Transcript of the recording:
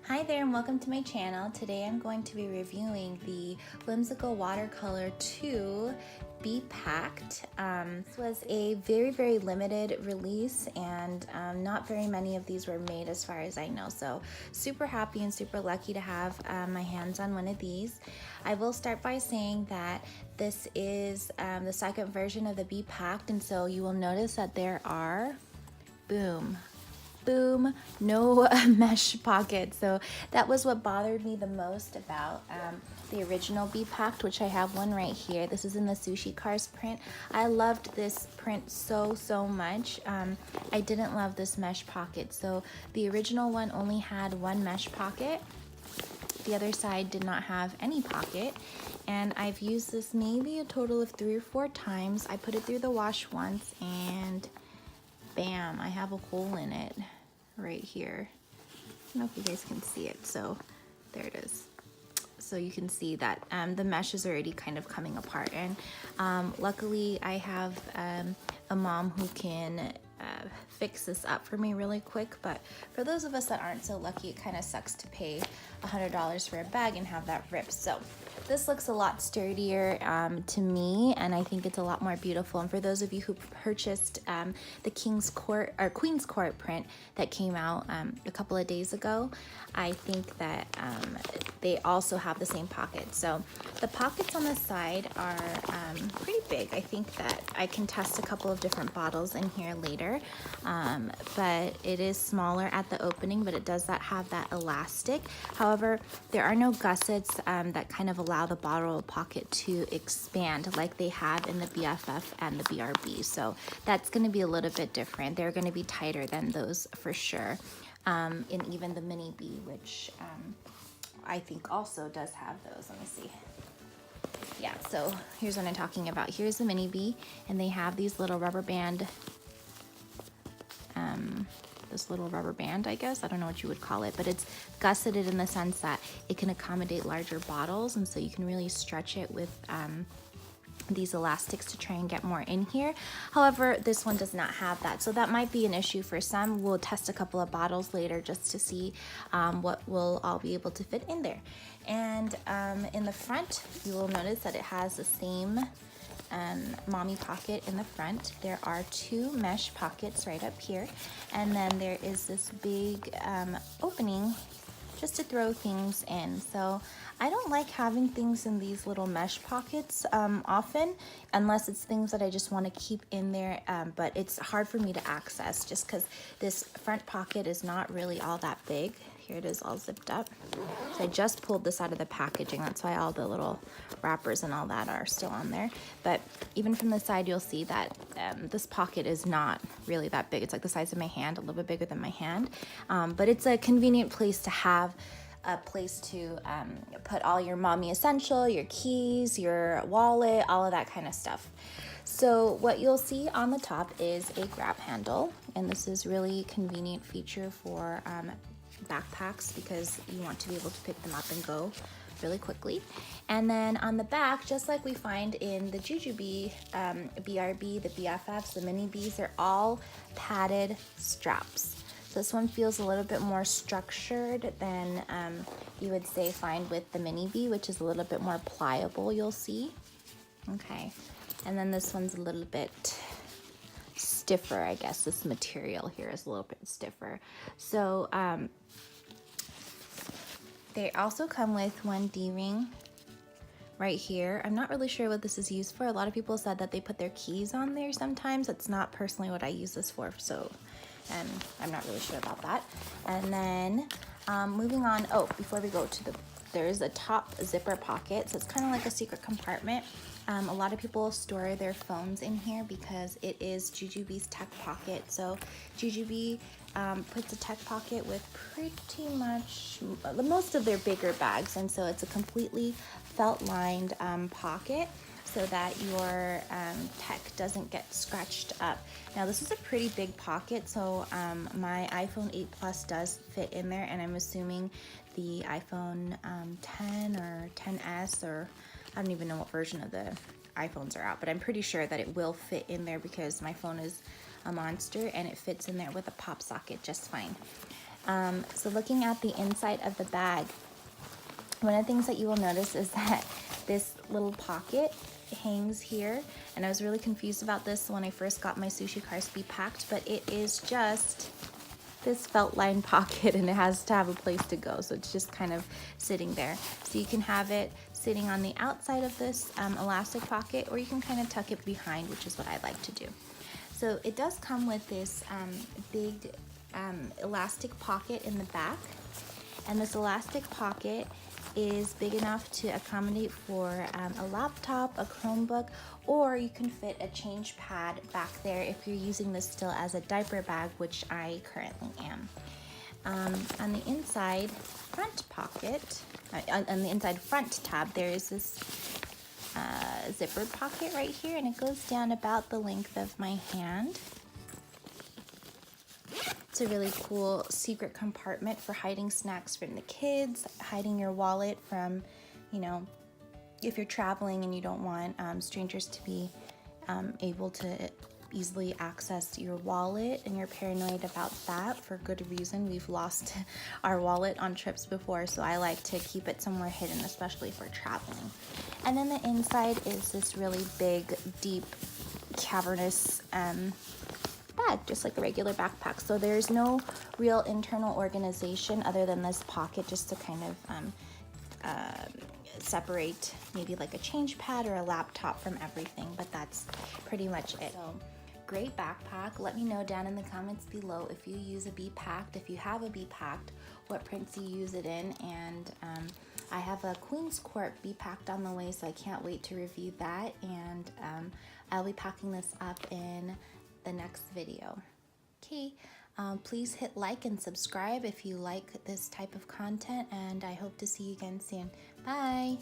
Hi there and welcome to my channel. Today I'm going to be reviewing the Whimsical Watercolor 2 Be Packed. This was a very limited release and not very many of these were made as far as I know. So super happy and super lucky to have my hands on one of these. I will start by saying that this is the second version of the Be Packed, and so you will notice that there are, boom, no mesh pockets. So that was what bothered me the most about the original Be Packed, which I have one right here. This is in the Sushi Cars print. I loved this print so much. I didn't love this mesh pocket. So the original one only had one mesh pocket. The other side did not have any pocket, and I've used this maybe a total of 3 or 4 times. I put it through the wash once and bam, I have a hole in it right here. I don't know if you guys can see it. So there it is. So you can see that the mesh is already kind of coming apart, and luckily I have a mom who can fix this up for me really quick. But for those of us that aren't so lucky, it kind of sucks to pay $100 for a bag and have that rip. So this looks a lot sturdier to me, and I think it's a lot more beautiful. And for those of you who purchased the King's Court or Queen's Court print that came out a couple of days ago, I think that they also have the same pockets. So the pockets on the side are pretty big. I think that I can test a couple of different bottles in here later, but it is smaller at the opening, but it does have that elastic. However, there are no gussets that kind of allow the bottle pocket to expand like they have in the BFF and the BRB. So that's going to be a little bit different. They're going to be tighter than those for sure. And even the Mini B, which I think also does have those. Let me see. Yeah, so here's what I'm talking about. Here's the Mini B, and they have these little rubber band, this little rubber band, I guess. I don't know what you would call it, but it's gusseted in the sense that it can accommodate larger bottles, and so you can really stretch it with these elastics to try and get more in here. However, this one does not have that, so that might be an issue for some. We'll test a couple of bottles later just to see what will all be able to fit in there. And in the front, you will notice that it has the same mommy pocket in the front. There are 2 mesh pockets right up here, and then there is this big opening just to throw things in. So I don't like having things in these little mesh pockets often, unless it's things that I just want to keep in there, but it's hard for me to access just because this front pocket is not really all that big. Here it is all zipped up. So I just pulled this out of the packaging. That's why all the little wrappers and all that are still on there. But even from the side, you'll see that this pocket is not really that big. It's like the size of my hand, a little bit bigger than my hand. But it's a convenient place to have a place to put all your mommy essential, your keys, your wallet, all of that kind of stuff. So what you'll see on the top is a grab handle, and this is really convenient feature for backpacks because you want to be able to pick them up and go really quickly. And then on the back, just like we find in the Jujube BRB, the BFFs, the Mini Bs, they're all padded straps. So this one feels a little bit more structured than you would say find with the Mini B, which is a little bit more pliable, you'll see. Okay, and then this one's a little bit stiffer, I guess. This material here is a little bit stiffer. So they also come with one D-ring right here. I'm not really sure what this is used for. A lot of people said that they put their keys on there sometimes. That's not personally what I use this for, so I'm not really sure about that. And then moving on, oh, before we go to there's a top zipper pocket, so it's kind of like a secret compartment. A lot of people store their phones in here because it is Jujube's tech pocket. So Jujube puts a tech pocket with pretty much most of their bigger bags, and so it's a completely felt lined pocket so that your tech doesn't get scratched up. Now this is a pretty big pocket, so my iPhone 8 Plus does fit in there, and I'm assuming the iPhone 10 or 10s, or I don't even know what version of the iPhones are out, but I'm pretty sure that it will fit in there because my phone is a monster and it fits in there with a pop socket just fine. So looking at the inside of the bag, one of the things that you will notice is that this little pocket hangs here, and I was really confused about this when I first got my sushi cars Be Packed, but it is just this felt line pocket, and it has to have a place to go, so it's just kind of sitting there. So you can have it sitting on the outside of this elastic pocket, or you can kind of tuck it behind, which is what I like to do. So it does come with this big elastic pocket in the back, and this elastic pocket is big enough to accommodate for a laptop, a Chromebook, or you can fit a change pad back there if you're using this still as a diaper bag, which I currently am. On the inside front pocket, on the inside front tab, there is this zippered pocket right here, and it goes down about the length of my hand. It's a really cool secret compartment for hiding snacks from the kids, hiding your wallet from, you know, if you're traveling and you don't want strangers to be able to easily access your wallet, and you're paranoid about that for good reason. We've lost our wallet on trips before, so I like to keep it somewhere hidden, especially for traveling. And then the inside is this really big, deep, cavernous bag, just like a regular backpack. So there's no real internal organization other than this pocket, just to kind of separate maybe like a change pad or a laptop from everything, but that's pretty much it. So great backpack. Let me know down in the comments below if you use a Be Packed, if you have a Be Packed, what prints you use it in, and I have a Queen's Court Be Packed on the way, so I can't wait to review that, and I'll be packing this up in the next video. Okay, please hit like and subscribe if you like this type of content, and I hope to see you again soon. Bye!